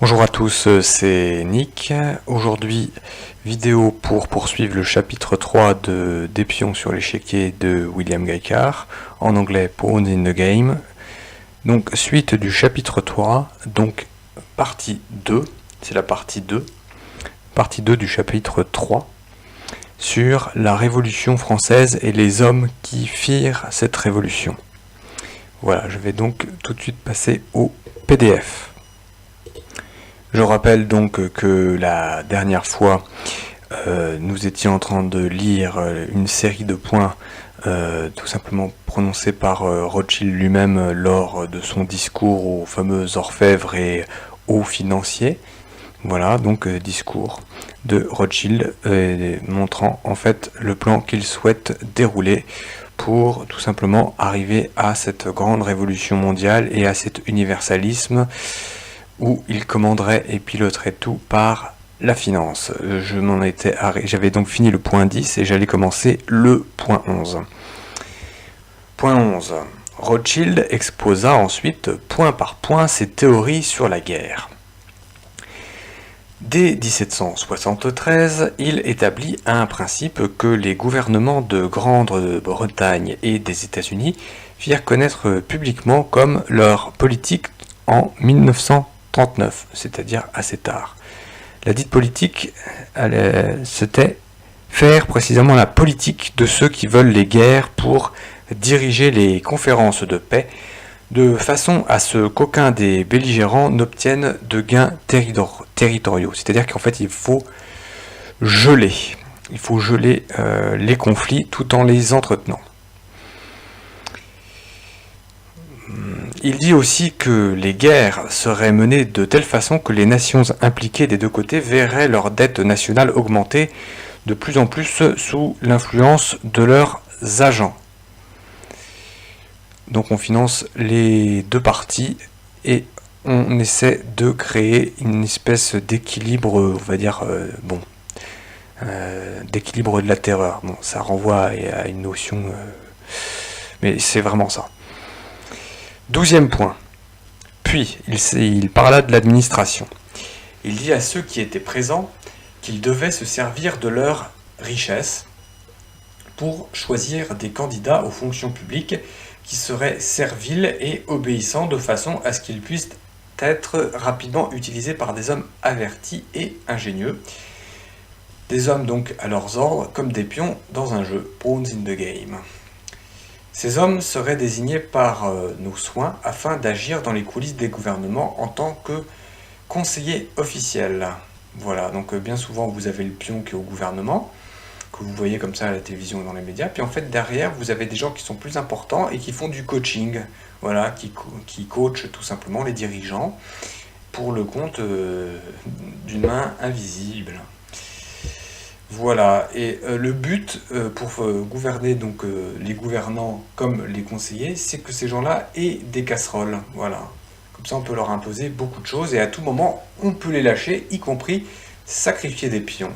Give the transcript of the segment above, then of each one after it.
Bonjour à tous, c'est Nick. Aujourd'hui, vidéo pour poursuivre le chapitre 3 Des pions sur l'échiquier de William Gaillard, en anglais Pawns in the Game. Donc, suite du chapitre 3, donc partie 2, c'est la partie 2 du chapitre 3, sur la Révolution française et les hommes qui firent cette révolution. Voilà, je vais donc tout de suite passer au PDF. Je rappelle donc que la dernière fois, nous étions en train de lire une série de points tout simplement prononcés par Rothschild lui-même lors de son discours aux fameux orfèvres et aux financiers. Voilà, donc discours de Rothschild montrant en fait le plan qu'il souhaite dérouler pour tout simplement arriver à cette grande révolution mondiale et à cet universalisme où il commanderait et piloterait tout par la finance. J'avais donc fini le point 10 et j'allais commencer le point 11. Point 11. Rothschild exposa ensuite point par point ses théories sur la guerre. Dès 1773, il établit un principe que les gouvernements de Grande-Bretagne et des États-Unis firent connaître publiquement comme leur politique en 1939, c'est-à-dire assez tard. La dite politique, c'était faire précisément la politique de ceux qui veulent les guerres pour diriger les conférences de paix, de façon à ce qu'aucun des belligérants n'obtienne de gains territoriaux. C'est-à-dire qu'en fait, il faut geler les conflits tout en les entretenant. Il dit aussi que les guerres seraient menées de telle façon que les nations impliquées des deux côtés verraient leur dette nationale augmenter de plus en plus sous l'influence de leurs agents. Donc on finance les deux parties et on essaie de créer une espèce d'équilibre, on va dire, d'équilibre de la terreur. Bon, ça renvoie à une notion, mais c'est vraiment ça. 12e point. Puis, il parla de l'administration. Il dit à ceux qui étaient présents qu'ils devaient se servir de leur richesse pour choisir des candidats aux fonctions publiques qui seraient serviles et obéissants de façon à ce qu'ils puissent être rapidement utilisés par des hommes avertis et ingénieux. Des hommes donc à leurs ordres comme des pions dans un jeu, Pawns in the Game. Ces hommes seraient désignés par nos soins afin d'agir dans les coulisses des gouvernements en tant que conseillers officiels. Voilà, donc bien souvent vous avez le pion qui est au gouvernement, que vous voyez comme ça à la télévision et dans les médias, puis en fait derrière vous avez des gens qui sont plus importants et qui font du coaching, voilà, qui coachent tout simplement les dirigeants pour le compte d'une main invisible. Voilà, et le but pour gouverner donc les gouvernants comme les conseillers, c'est que ces gens-là aient des casseroles, voilà. Comme ça on peut leur imposer beaucoup de choses et à tout moment on peut les lâcher, y compris sacrifier des pions.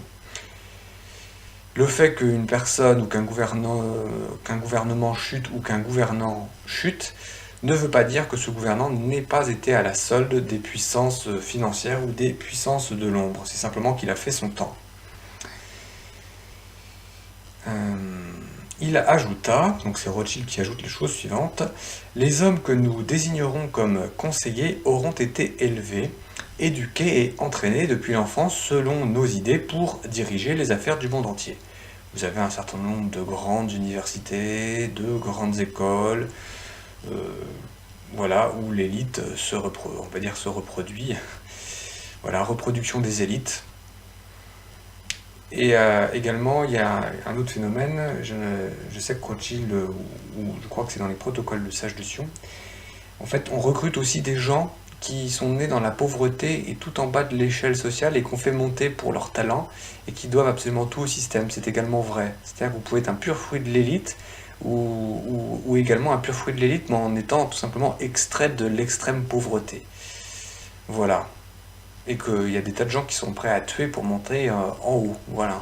Le fait qu'une personne ou qu'un gouvernement chute ou qu'un gouvernant chute ne veut pas dire que ce gouvernant n'ait pas été à la solde des puissances financières ou des puissances de l'ombre, c'est simplement qu'il a fait son temps. Il ajouta, donc c'est Rothschild qui ajoute les choses suivantes, « Les hommes que nous désignerons comme conseillers auront été élevés, éduqués et entraînés depuis l'enfance selon nos idées pour diriger les affaires du monde entier. Vous avez un certain nombre de grandes universités, de grandes écoles, voilà, où l'élite se reproduit, voilà, reproduction des élites. Et également, il y a un autre phénomène, je sais que Rothschild, ou je crois que c'est dans les protocoles de Sage de Sion, en fait, on recrute aussi des gens qui sont nés dans la pauvreté et tout en bas de l'échelle sociale et qu'on fait monter pour leur talent et qui doivent absolument tout au système. C'est également vrai. C'est-à-dire que vous pouvez être un pur fruit de l'élite ou également un pur fruit de l'élite mais en étant tout simplement extrait de l'extrême pauvreté. Voilà. Et qu'il y a des tas de gens qui sont prêts à tuer pour monter en haut. Voilà.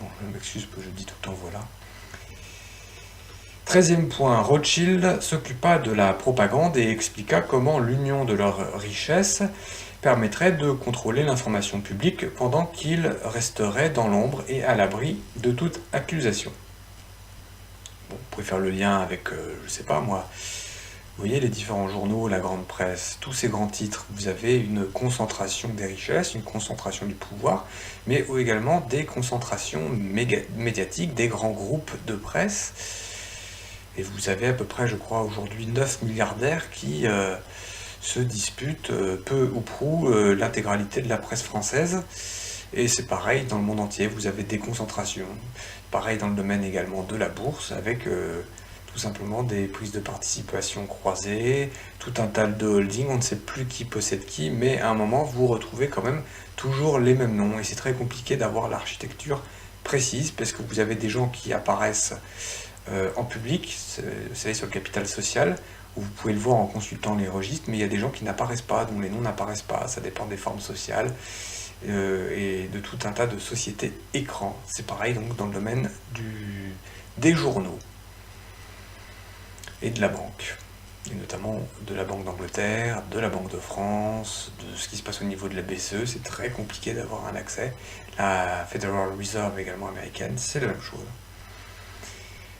Bon, je m'excuse que je dis tout le temps voilà. 13e point, Rothschild s'occupa de la propagande et expliqua comment l'union de leurs richesses permettrait de contrôler l'information publique pendant qu'il resterait dans l'ombre et à l'abri de toute accusation. Bon, vous pouvez faire le lien avec, je sais pas moi, vous voyez les différents journaux, la grande presse, tous ces grands titres, vous avez une concentration des richesses, une concentration du pouvoir, mais également des concentrations médiatiques, des grands groupes de presse. Et vous avez à peu près, je crois, aujourd'hui 9 milliardaires qui se disputent peu ou prou l'intégralité de la presse française. Et c'est pareil dans le monde entier, vous avez des concentrations. Pareil dans le domaine également de la bourse, avec tout simplement des prises de participation croisées, tout un tas de holdings, on ne sait plus qui possède qui, mais à un moment vous retrouvez quand même toujours les mêmes noms. Et c'est très compliqué d'avoir l'architecture précise, parce que vous avez des gens qui apparaissent en public, vous savez, sur le capital social, où vous pouvez le voir en consultant les registres, mais il y a des gens qui n'apparaissent pas, dont les noms n'apparaissent pas, ça dépend des formes sociales, et de tout un tas de sociétés écrans. C'est pareil donc dans le domaine des journaux et de la banque, et notamment de la Banque d'Angleterre, de la Banque de France, de ce qui se passe au niveau de la BCE, c'est très compliqué d'avoir un accès. La Federal Reserve également américaine, c'est la même chose.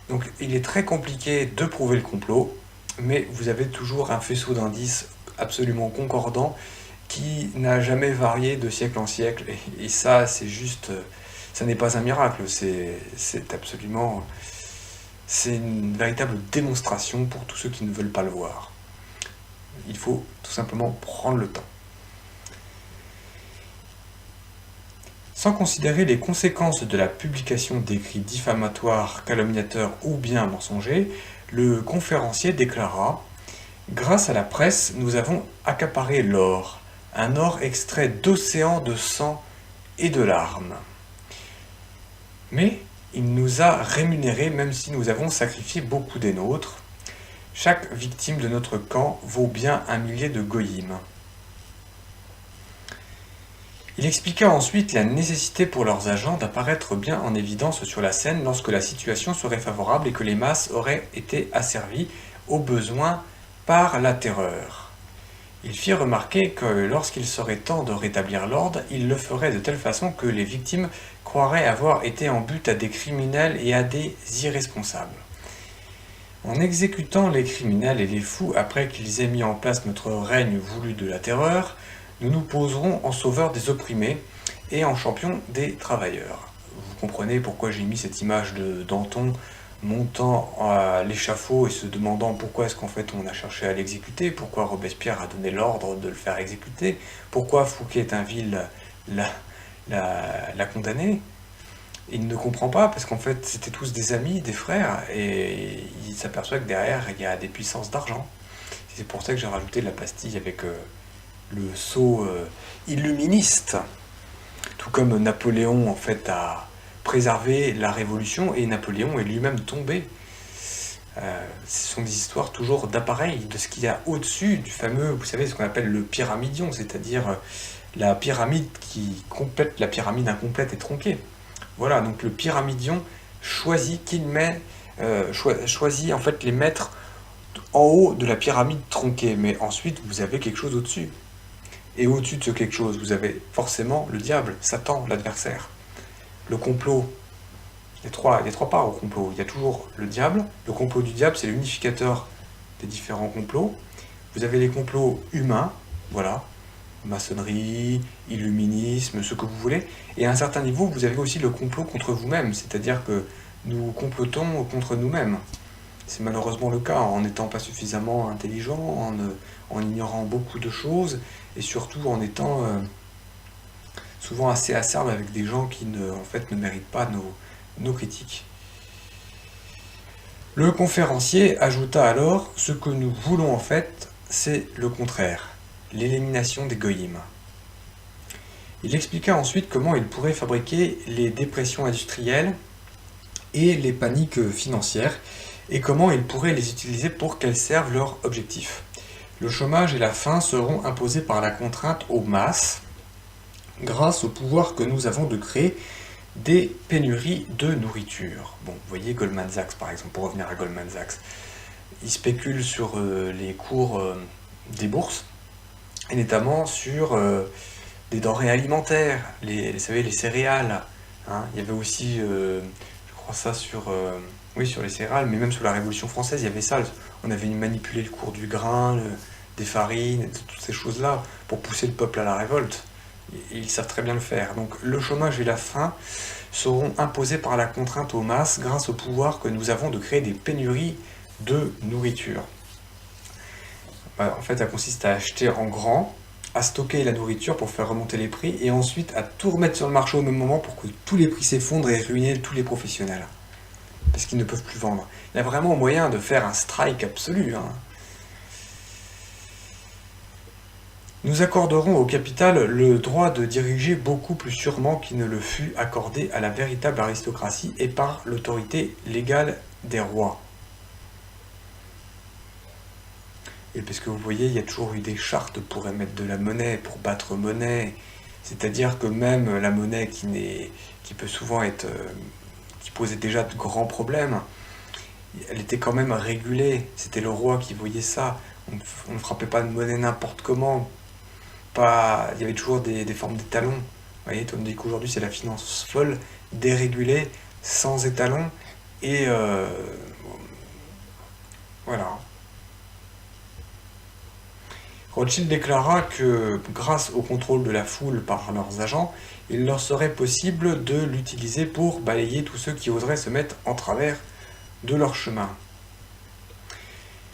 Donc il est très compliqué de prouver le complot, mais vous avez toujours un faisceau d'indices absolument concordant qui n'a jamais varié de siècle en siècle, et ça c'est juste, ça n'est pas un miracle, c'est absolument, c'est une véritable démonstration pour tous ceux qui ne veulent pas le voir. Il faut tout simplement prendre le temps. Sans considérer les conséquences de la publication d'écrits diffamatoires, calomniateurs ou bien mensongers, le conférencier déclara « Grâce à la presse, nous avons accaparé l'or, un or extrait d'océans de sang et de larmes. Mais il nous a rémunérés même si nous avons sacrifié beaucoup des nôtres. Chaque victime de notre camp vaut bien 1 millier de goyim. » Il expliqua ensuite la nécessité pour leurs agents d'apparaître bien en évidence sur la scène lorsque la situation serait favorable et que les masses auraient été asservies aux besoins par la terreur. Il fit remarquer que lorsqu'il serait temps de rétablir l'ordre, il le ferait de telle façon que les victimes croiraient avoir été en but à des criminels et à des irresponsables. En exécutant les criminels et les fous après qu'ils aient mis en place notre règne voulu de la terreur, nous nous poserons en sauveurs des opprimés et en champions des travailleurs. Vous comprenez pourquoi j'ai mis cette image de Danton montant à l'échafaud et se demandant pourquoi est-ce qu'en fait on a cherché à l'exécuter, pourquoi Robespierre a donné l'ordre de le faire exécuter, pourquoi Fouquier-Tinville l'a condamné. Il ne comprend pas parce qu'en fait c'était tous des amis, des frères, et il s'aperçoit que derrière il y a des puissances d'argent. C'est pour ça que j'ai rajouté la pastille avec le sceau illuministe, tout comme Napoléon en fait a préservé la Révolution et Napoléon est lui-même tombé. Ce sont des histoires toujours d'appareil, de ce qu'il y a au-dessus du fameux, vous savez, ce qu'on appelle le pyramidion, c'est-à-dire la pyramide qui complète la pyramide incomplète et tronquée. Voilà, donc le pyramidion choisit choisit en fait les mettre en haut de la pyramide tronquée, mais ensuite vous avez quelque chose au-dessus. Et au-dessus de ce quelque chose, vous avez forcément le diable, Satan, l'adversaire. Le complot, il y a trois parts au complot. Il y a toujours le diable. Le complot du diable, c'est l'unificateur des différents complots. Vous avez les complots humains, voilà, maçonnerie, illuminisme, ce que vous voulez. Et à un certain niveau, vous avez aussi le complot contre vous-même, c'est-à-dire que nous complotons contre nous-mêmes. C'est malheureusement le cas, en n'étant pas suffisamment intelligent, en ignorant beaucoup de choses, et surtout en étant souvent assez acerbe avec des gens qui en fait, ne méritent pas nos critiques. Le conférencier ajouta alors « Ce que nous voulons en fait, c'est le contraire, l'élimination des goyim. » Il expliqua ensuite comment il pourrait fabriquer les dépressions industrielles et les paniques financières, et comment ils pourraient les utiliser pour qu'elles servent leur objectif. Le chômage et la faim seront imposés par la contrainte aux masses, grâce au pouvoir que nous avons de créer des pénuries de nourriture. Bon, vous voyez Goldman Sachs par exemple, pour revenir à Goldman Sachs, il spécule sur les cours des bourses, et notamment sur des denrées alimentaires, vous savez, les céréales. Hein. Il y avait aussi, je crois ça sur, oui, sur les céréales, mais même sous la Révolution française, il y avait ça. On avait manipulé le cours du grain, des farines, toutes ces choses-là, pour pousser le peuple à la révolte. Et ils savent très bien le faire. Donc le chômage et la faim seront imposés par la contrainte aux masses grâce au pouvoir que nous avons de créer des pénuries de nourriture. En fait, ça consiste à acheter en grand, à stocker la nourriture pour faire remonter les prix et ensuite à tout remettre sur le marché au même moment pour que tous les prix s'effondrent et ruiner tous les professionnels. Parce qu'ils ne peuvent plus vendre. Il y a vraiment moyen de faire un strike absolu. Hein. Nous accorderons au capital le droit de diriger beaucoup plus sûrement qu'il ne le fut accordé à la véritable aristocratie et par l'autorité légale des rois. Et parce que vous voyez, il y a toujours eu des chartes pour émettre de la monnaie, pour battre monnaie. C'est-à-dire que même la monnaie qui peut souvent être, qui posait déjà de grands problèmes, elle était quand même régulée. C'était le roi qui voyait ça. On ne frappait pas de monnaie n'importe comment. Pas, il y avait toujours des formes d'étalons. Vous voyez, tandis qu'aujourd'hui c'est la finance folle, dérégulée, sans étalons. Et voilà. Rothschild déclara que, grâce au contrôle de la foule par leurs agents, il leur serait possible de l'utiliser pour balayer tous ceux qui oseraient se mettre en travers de leur chemin.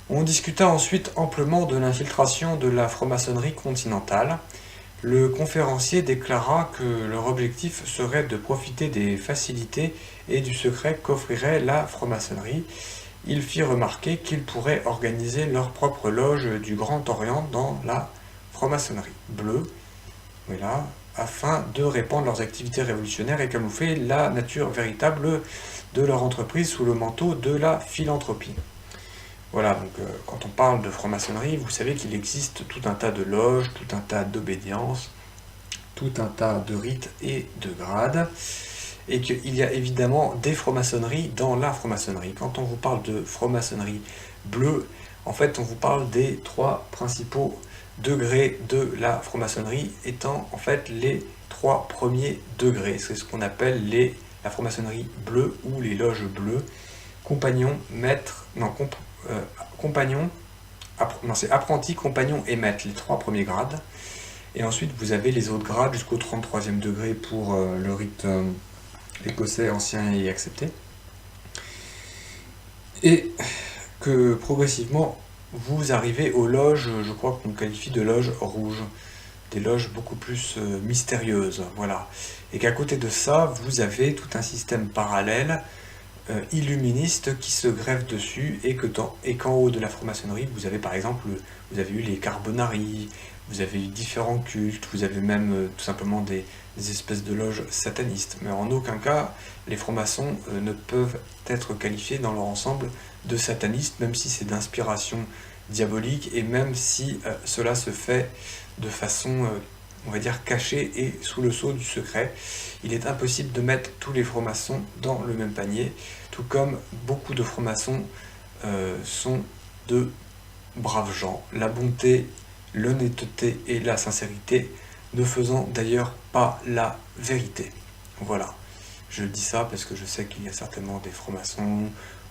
On discuta ensuite amplement de l'infiltration de la franc-maçonnerie continentale. Le conférencier déclara que leur objectif serait de profiter des facilités et du secret qu'offrirait la franc-maçonnerie. Il fit remarquer qu'ils pourraient organiser leur propre loge du Grand Orient dans la franc-maçonnerie bleue, voilà, afin de répandre leurs activités révolutionnaires et camoufler la nature véritable de leur entreprise sous le manteau de la philanthropie. Voilà, donc quand on parle de franc-maçonnerie, vous savez qu'il existe tout un tas de loges, tout un tas d'obédiences, tout un tas de rites et de grades, et qu'il y a évidemment des francs-maçonneries dans la franc-maçonnerie. Quand on vous parle de franc-maçonnerie bleue, en fait on vous parle des 3 principaux degrés de la franc-maçonnerie étant en fait les 3 premiers degrés. C'est ce qu'on appelle la franc-maçonnerie bleue ou les loges bleues. Compagnon, maître, compagnon, c'est apprenti, compagnon et maître, les 3 premiers grades. Et ensuite vous avez les autres grades jusqu'au 33e degré pour le rite écossais ancien et accepté. Et que progressivement vous arrivez aux loges, je crois qu'on qualifie de loges rouges, des loges beaucoup plus mystérieuses, voilà. Et qu'à côté de ça, vous avez tout un système parallèle illuministe qui se greffe dessus et qu'en haut de la franc-maçonnerie, vous avez par exemple, vous avez eu les Carbonari, vous avez eu différents cultes, vous avez même tout simplement des espèces de loges satanistes. Mais en aucun cas, les francs-maçons ne peuvent être qualifiés dans leur ensemble de satanistes, même si c'est d'inspiration diabolique et même si cela se fait de façon, on va dire, cachée et sous le sceau du secret. Il est impossible de mettre tous les francs-maçons dans le même panier, tout comme beaucoup de francs-maçons sont de braves gens. La bonté, l'honnêteté et la sincérité ne faisant d'ailleurs pas la vérité. Voilà, je dis ça parce que je sais qu'il y a certainement des francs-maçons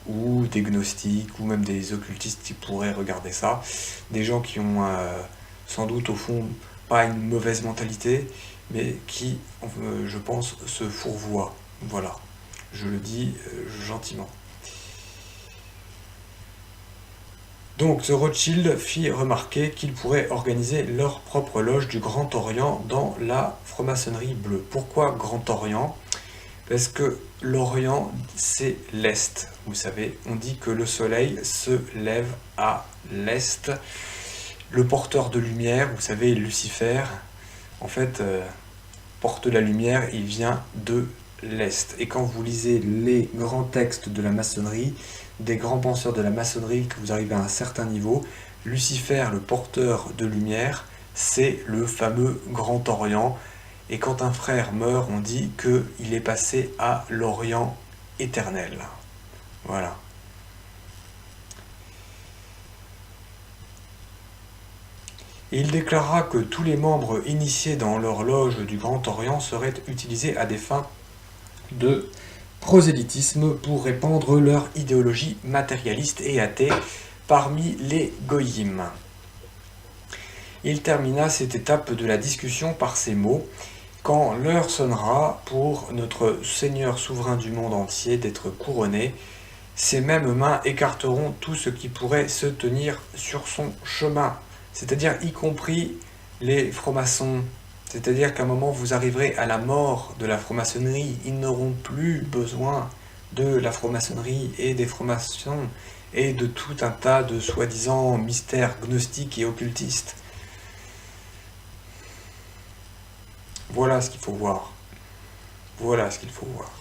ou des gnostiques ou même des occultistes qui pourraient regarder ça, des gens qui ont sans doute au fond pas une mauvaise mentalité, mais qui, je pense, se fourvoient. Voilà, je le dis gentiment. Donc, ce Rothschild fit remarquer qu'ils pourraient organiser leur propre loge du Grand Orient dans la franc-maçonnerie bleue. Pourquoi Grand Orient? Parce que l'Orient, c'est l'Est. Vous savez, on dit que le soleil se lève à l'Est. Le porteur de lumière, vous savez, Lucifer, en fait, porte la lumière, il vient de l'Est. Et quand vous lisez les grands textes de la maçonnerie, des grands penseurs de la maçonnerie, que vous arrivez à un certain niveau, Lucifer, le porteur de lumière, c'est le fameux Grand Orient. Et quand un frère meurt, on dit qu'il est passé à l'Orient éternel. Voilà. Et il déclara que tous les membres initiés dans l'horloge du Grand Orient seraient utilisés à des fins de prosélytisme pour répandre leur idéologie matérialiste et athée parmi les goyim. Il termina cette étape de la discussion par ces mots: « Quand l'heure sonnera pour notre Seigneur souverain du monde entier d'être couronné, ses mêmes mains écarteront tout ce qui pourrait se tenir sur son chemin. » C'est-à-dire y compris les francs-maçons. C'est-à-dire qu'à un moment, vous arriverez à la mort de la franc-maçonnerie. Ils n'auront plus besoin de la franc-maçonnerie et des francs-maçons et de tout un tas de soi-disant mystères gnostiques et occultistes. Voilà ce qu'il faut voir. Voilà ce qu'il faut voir.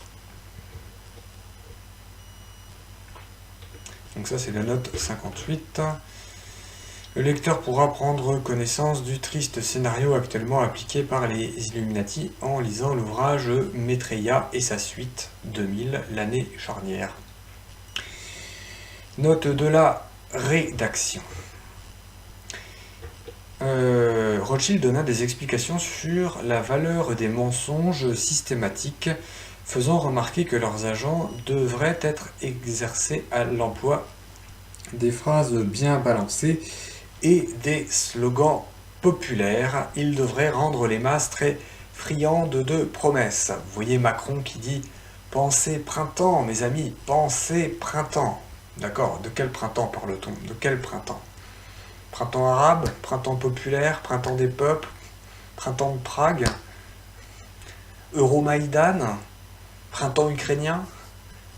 Donc ça, c'est la note 58. Le lecteur pourra prendre connaissance du triste scénario actuellement appliqué par les Illuminati en lisant l'ouvrage Maitreya et sa suite, 2000, l'année charnière. Note de la rédaction. Rothschild donna des explications sur la valeur des mensonges systématiques, faisant remarquer que leurs agents devraient être exercés à l'emploi des phrases bien balancées et des slogans populaires. Ils devraient rendre les masses très friandes de promesses. Vous voyez Macron qui dit « Pensez printemps, mes amis, pensez printemps ». D'accord, de quel printemps parle-t-on? De quel printemps? Printemps arabe, printemps populaire, printemps des peuples, printemps de Prague, Euromaïdan, printemps ukrainien,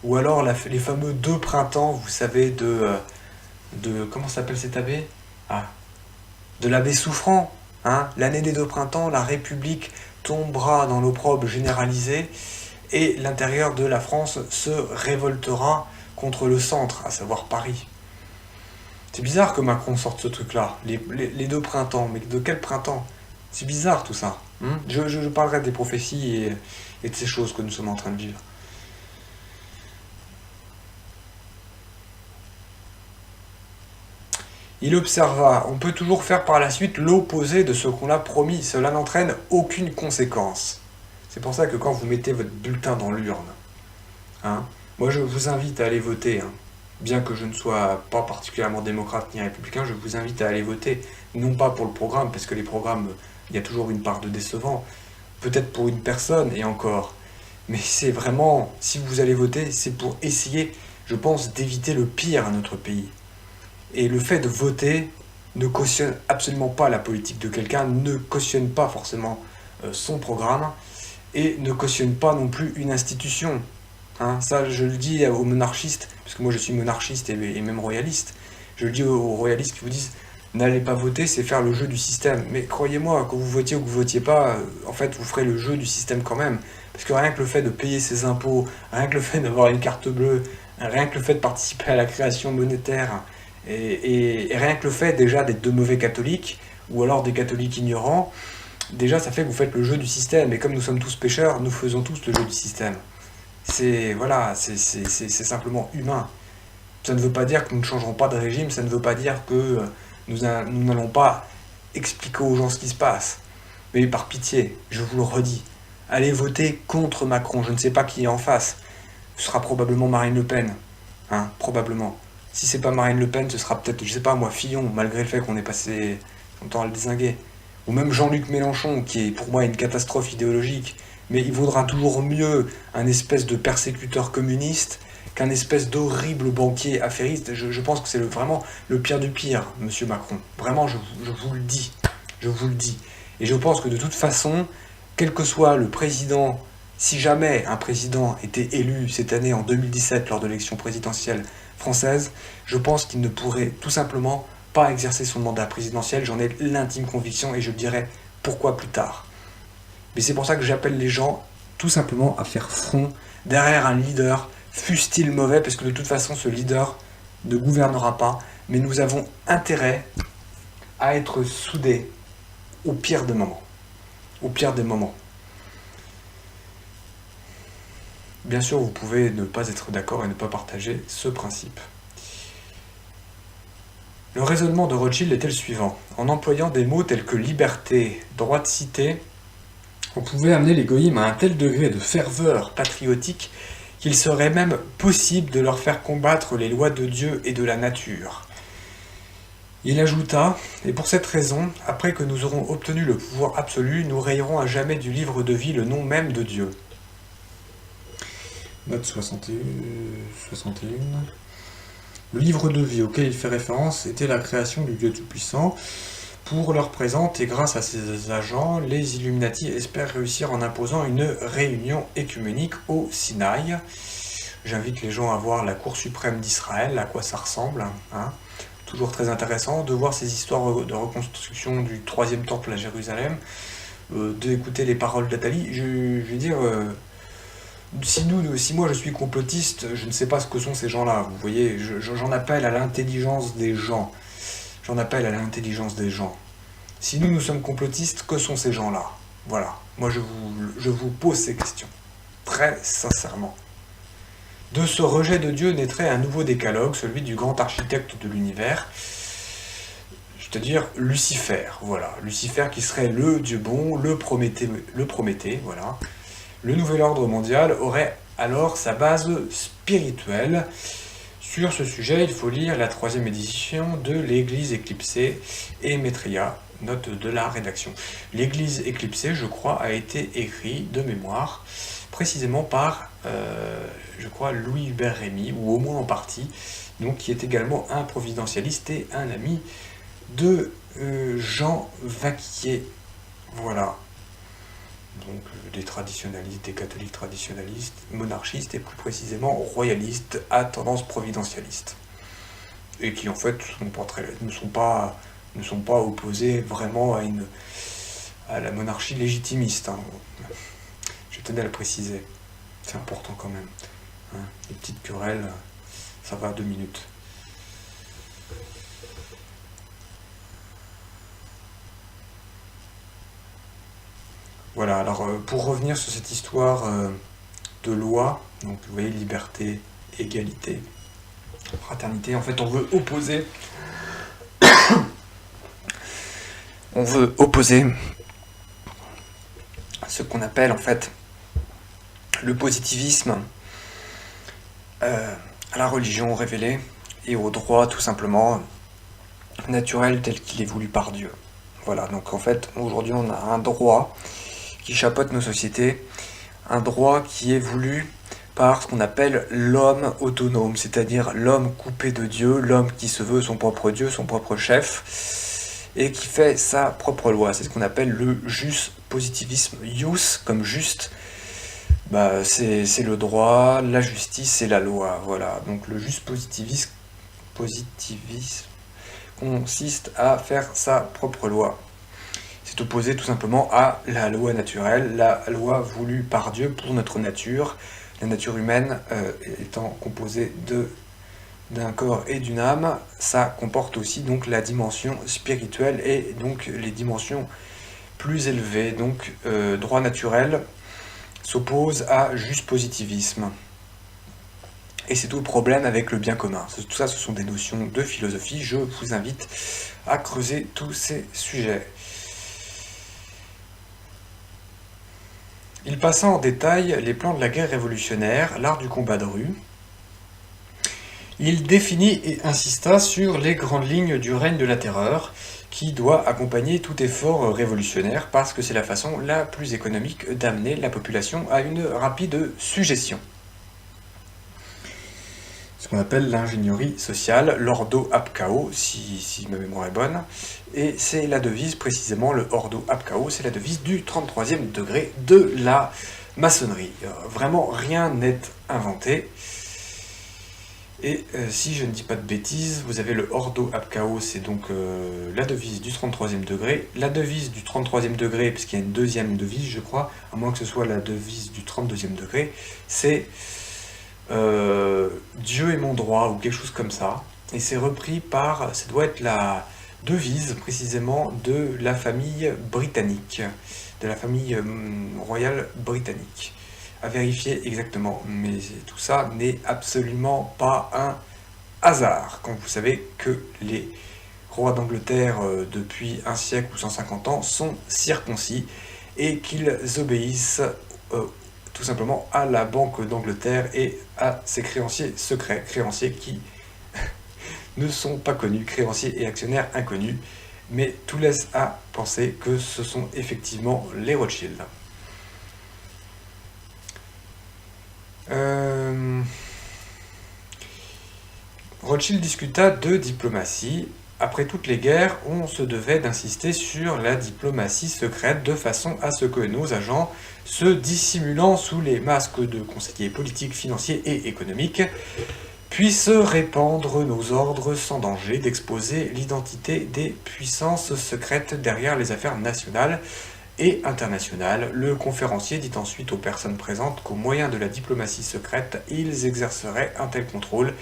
ou alors les fameux 2 printemps, vous savez, de comment s'appelle cet abbé? De l'abbé Souffrant, hein? L'année des 2 printemps, la République tombera dans l'opprobre généralisé et l'intérieur de la France se révoltera contre le centre, à savoir Paris. C'est bizarre que Macron sorte ce truc-là, les 2 printemps, mais de quel printemps? C'est bizarre tout ça. Je parlerai des prophéties et de ces choses que nous sommes en train de vivre. Il observa, on peut toujours faire par la suite l'opposé de ce qu'on a promis, cela n'entraîne aucune conséquence. C'est pour ça que quand vous mettez votre bulletin dans l'urne, moi je vous invite à aller voter, bien que je ne sois pas particulièrement démocrate ni républicain, je vous invite à aller voter, non pas pour le programme, parce que les programmes, il y a toujours une part de décevant, peut-être pour une personne et encore, mais c'est vraiment, si vous allez voter, c'est pour essayer, je pense, d'éviter le pire à notre pays. Et le fait de voter ne cautionne absolument pas la politique de quelqu'un, ne cautionne pas forcément son programme, et ne cautionne pas non plus une institution. Ça, je le dis aux monarchistes, parce que moi je suis monarchiste et même royaliste, je le dis aux royalistes qui vous disent « n'allez pas voter, c'est faire le jeu du système ». Mais croyez-moi, que vous votiez ou que vous votiez pas, en fait vous ferez le jeu du système quand même. Parce que rien que le fait de payer ses impôts, rien que le fait d'avoir une carte bleue, rien que le fait de participer à la création monétaire, et rien que le fait déjà d'être de mauvais catholiques, ou alors des catholiques ignorants, déjà ça fait que vous faites le jeu du système. Et comme nous sommes tous pécheurs, nous faisons tous le jeu du système. C'est simplement humain. Ça ne veut pas dire que nous ne changerons pas de régime, ça ne veut pas dire que nous n'allons pas expliquer aux gens ce qui se passe. Mais par pitié, je vous le redis, allez voter contre Macron. Je ne sais pas qui est en face. Ce sera probablement Marine Le Pen. Probablement. Si c'est pas Marine Le Pen, ce sera peut-être, je sais pas moi, Fillon, malgré le fait qu'on ait passé son temps à le dézinguer. Ou même Jean-Luc Mélenchon, qui est pour moi une catastrophe idéologique. Mais il vaudra toujours mieux un espèce de persécuteur communiste qu'un espèce d'horrible banquier affairiste. Je pense que c'est vraiment le pire du pire, monsieur Macron. Vraiment, je vous le dis. Je vous le dis. Et je pense que de toute façon, quel que soit le président, si jamais un président était élu cette année en 2017 lors de l'élection présidentielle française, je pense qu'il ne pourrait tout simplement pas exercer son mandat présidentiel. J'en ai l'intime conviction et je dirai pourquoi plus tard. Mais c'est pour ça que j'appelle les gens tout simplement à faire front derrière un leader, fût-il mauvais, parce que de toute façon ce leader ne gouvernera pas, mais nous avons intérêt à être soudés au pire des moments. Au pire des moments. Bien sûr, vous pouvez ne pas être d'accord et ne pas partager ce principe. Le raisonnement de Rothschild était le suivant. En employant des mots tels que liberté, droit de cité, on pouvait amener les goïms à un tel degré de ferveur patriotique qu'il serait même possible de leur faire combattre les lois de Dieu et de la nature. Il ajouta, et pour cette raison, après que nous aurons obtenu le pouvoir absolu, nous rayerons à jamais du livre de vie le nom même de Dieu. Note 61. Le livre de vie auquel il fait référence était la création du Dieu Tout-Puissant. Pour leur présente et grâce à ses agents, les Illuminati espèrent réussir en imposant une réunion écuménique au Sinaï. J'invite les gens à voir la Cour suprême d'Israël, à quoi ça ressemble. Toujours très intéressant de voir ces histoires de reconstruction du troisième temple à Jérusalem, d'écouter les paroles d'Atali. Je veux dire, si moi je suis complotiste, je ne sais pas ce que sont ces gens-là. Vous voyez, j'en appelle à l'intelligence des gens. J'en appelle à l'intelligence des gens. Si nous sommes complotistes, que sont ces gens-là? Voilà, moi je vous pose ces questions, très sincèrement. De ce rejet de Dieu naîtrait un nouveau décalogue, celui du grand architecte de l'univers, c'est-à-dire Lucifer, voilà. Lucifer qui serait le Dieu bon, le Prométhée, voilà. Le nouvel ordre mondial aurait alors sa base spirituelle. Sur ce sujet, il faut lire la 3e édition de l'Église éclipsée et Maitreya, note de la rédaction. L'Église éclipsée, je crois, a été écrit de mémoire, précisément par, je crois, Louis-Hubert Rémy, ou au moins en partie, donc qui est également un providentialiste et un ami de Jean Vaquier. Voilà. Donc des traditionalistes, des catholiques traditionalistes, monarchistes et plus précisément royalistes à tendance providentialiste. Et qui en fait ne sont pas opposés vraiment à la monarchie légitimiste. Je tenais à le préciser, c'est important quand même. Les petites querelles, ça va 2 minutes. Voilà, alors pour revenir sur cette histoire de loi, donc vous voyez, liberté, égalité, fraternité, en fait on veut opposer ce qu'on appelle en fait le positivisme à la religion révélée et au droit tout simplement naturel tel qu'il est voulu par Dieu. Voilà, donc en fait aujourd'hui on a un droit qui chapeaute nos sociétés, un droit qui est voulu par ce qu'on appelle l'homme autonome, c'est-à-dire l'homme coupé de Dieu, l'homme qui se veut son propre Dieu, son propre chef, et qui fait sa propre loi. C'est ce qu'on appelle le jus positivisme. Jus comme juste, c'est le droit, la justice et la loi. Voilà. Donc le jus positivisme consiste à faire sa propre loi. C'est opposé tout simplement à la loi naturelle, la loi voulue par Dieu pour notre nature, la nature humaine étant composée d'un corps et d'une âme. Ça comporte aussi donc la dimension spirituelle et donc les dimensions plus élevées. Donc droit naturel s'oppose à juste positivisme. Et c'est tout le problème avec le bien commun. Tout ça, ce sont des notions de philosophie. Je vous invite à creuser tous ces sujets. Il passa en détail les plans de la guerre révolutionnaire, l'art du combat de rue. Il définit et insista sur les grandes lignes du règne de la terreur, qui doit accompagner tout effort révolutionnaire parce que c'est la façon la plus économique d'amener la population à une rapide suggestion. Ce qu'on appelle l'ingénierie sociale, l'ordo ab chaos, si ma mémoire est bonne, et c'est la devise, précisément le ordo ab chaos, c'est la devise du 33e degré de la maçonnerie. Vraiment, rien n'est inventé. Et si je ne dis pas de bêtises, vous avez le ordo ab chaos, c'est donc la devise du 33e degré. La devise du 33e degré, puisqu'il y a une deuxième devise, je crois, à moins que ce soit la devise du 32e degré, c'est Dieu est mon droit, ou quelque chose comme ça. Et c'est repris par, ça doit être la devise précisément de la famille britannique, de la famille royale britannique. À vérifier exactement, mais tout ça n'est absolument pas un hasard, quand vous savez que les rois d'Angleterre depuis un siècle ou 150 ans sont circoncis et qu'ils obéissent tout simplement à la Banque d'Angleterre et à ses créanciers secrets, créanciers qui ne sont pas connus, créanciers et actionnaires inconnus, mais tout laisse à penser que ce sont effectivement les Rothschild. Rothschild discuta de diplomatie. Après toutes les guerres, on se devait d'insister sur la diplomatie secrète de façon à ce que nos agents, se dissimulant sous les masques de conseillers politiques, financiers et économiques, puissent répandre nos ordres sans danger d'exposer l'identité des puissances secrètes derrière les affaires nationales et internationales. Le conférencier dit ensuite aux personnes présentes qu'au moyen de la diplomatie secrète, ils exerceraient un tel contrôle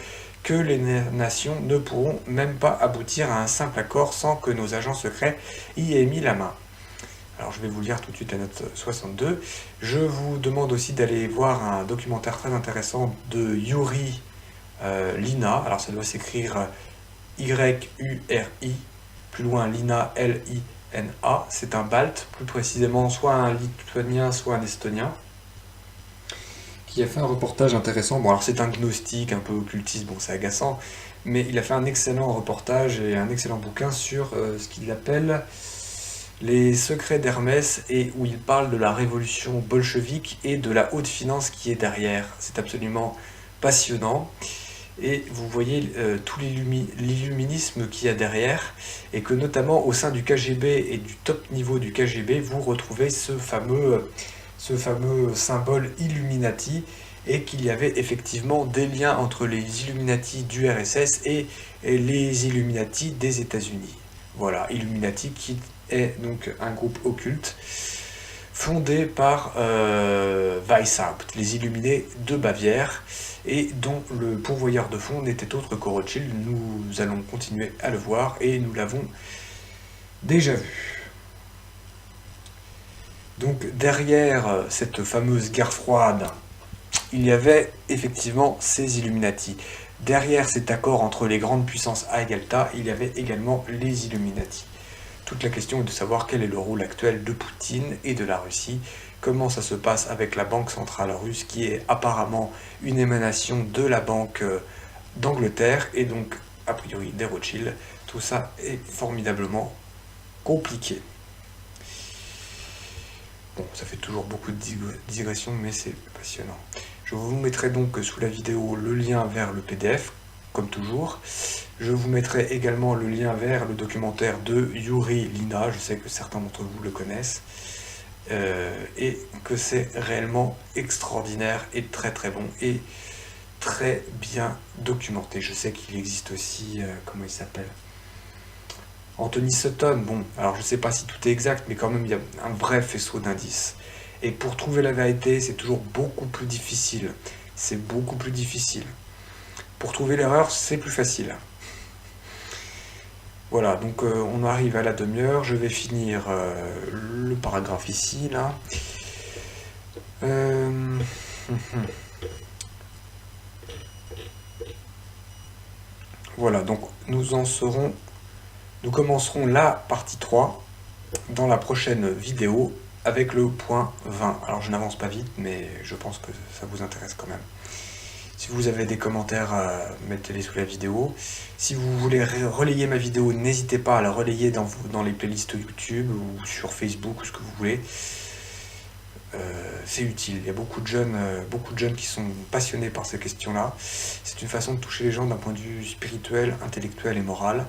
que les nations ne pourront même pas aboutir à un simple accord sans que nos agents secrets y aient mis la main. Alors je vais vous lire tout de suite la note 62. Je vous demande aussi d'aller voir un documentaire très intéressant de Yuri Lina. Alors ça doit s'écrire Y-U-R-I, plus loin Lina, L-I-N-A. C'est un balte, plus précisément soit un lituanien, soit un estonien, qui a fait un reportage intéressant. Bon, alors c'est un gnostique, un peu occultiste, bon, c'est agaçant, mais il a fait un excellent reportage et un excellent bouquin sur ce qu'il appelle les secrets d'Hermès, et où il parle de la révolution bolchevique et de la haute finance qui est derrière. C'est absolument passionnant. Et vous voyez tout l'illuminisme qu'il y a derrière, et que notamment au sein du KGB et du top niveau du KGB, vous retrouvez ce fameux symbole Illuminati, et qu'il y avait effectivement des liens entre les Illuminati du RSS et les Illuminati des États-Unis. Voilà, Illuminati qui est donc un groupe occulte fondé par Weishaupt, les Illuminés de Bavière, et dont le pourvoyeur de fonds n'était autre que Rothschild. Nous allons continuer à le voir, et nous l'avons déjà vu. Donc derrière cette fameuse guerre froide, il y avait effectivement ces Illuminati. Derrière cet accord entre les grandes puissances à Yalta, il y avait également les Illuminati. Toute la question est de savoir quel est le rôle actuel de Poutine et de la Russie, comment ça se passe avec la Banque centrale russe, qui est apparemment une émanation de la Banque d'Angleterre, et donc a priori des Rothschild. Tout ça est formidablement compliqué. Bon, ça fait toujours beaucoup de digressions, mais c'est passionnant. Je vous mettrai donc sous la vidéo le lien vers le PDF, comme toujours. Je vous mettrai également le lien vers le documentaire de Yuri Lina, je sais que certains d'entre vous le connaissent, et que c'est réellement extraordinaire et très très bon, et très bien documenté. Je sais qu'il existe aussi, comment il s'appelle ? Anthony Sutton. Bon, alors je ne sais pas si tout est exact, mais quand même il y a un vrai faisceau d'indices. Et pour trouver la vérité, c'est toujours beaucoup plus difficile. C'est beaucoup plus difficile. Pour trouver l'erreur, c'est plus facile. Voilà, donc on arrive à la demi-heure. Je vais finir le paragraphe ici, là. Voilà, donc nous commencerons la partie 3 dans la prochaine vidéo avec le point 20. Alors je n'avance pas vite, mais je pense que ça vous intéresse quand même. Si vous avez des commentaires, mettez-les sous la vidéo. Si vous voulez relayer ma vidéo, n'hésitez pas à la relayer dans les playlists YouTube ou sur Facebook, ou ce que vous voulez. C'est utile. Il y a beaucoup de jeunes qui sont passionnés par ces questions-là. C'est une façon de toucher les gens d'un point de vue spirituel, intellectuel et moral.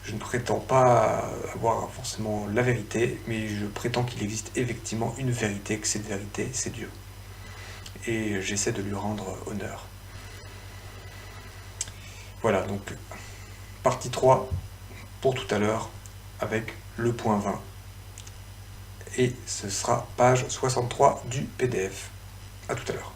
Je ne prétends pas avoir forcément la vérité, mais je prétends qu'il existe effectivement une vérité, que cette vérité, c'est Dieu. Et j'essaie de lui rendre honneur. Voilà, donc partie 3 pour tout à l'heure avec le point 20. Et ce sera page 63 du PDF. À tout à l'heure.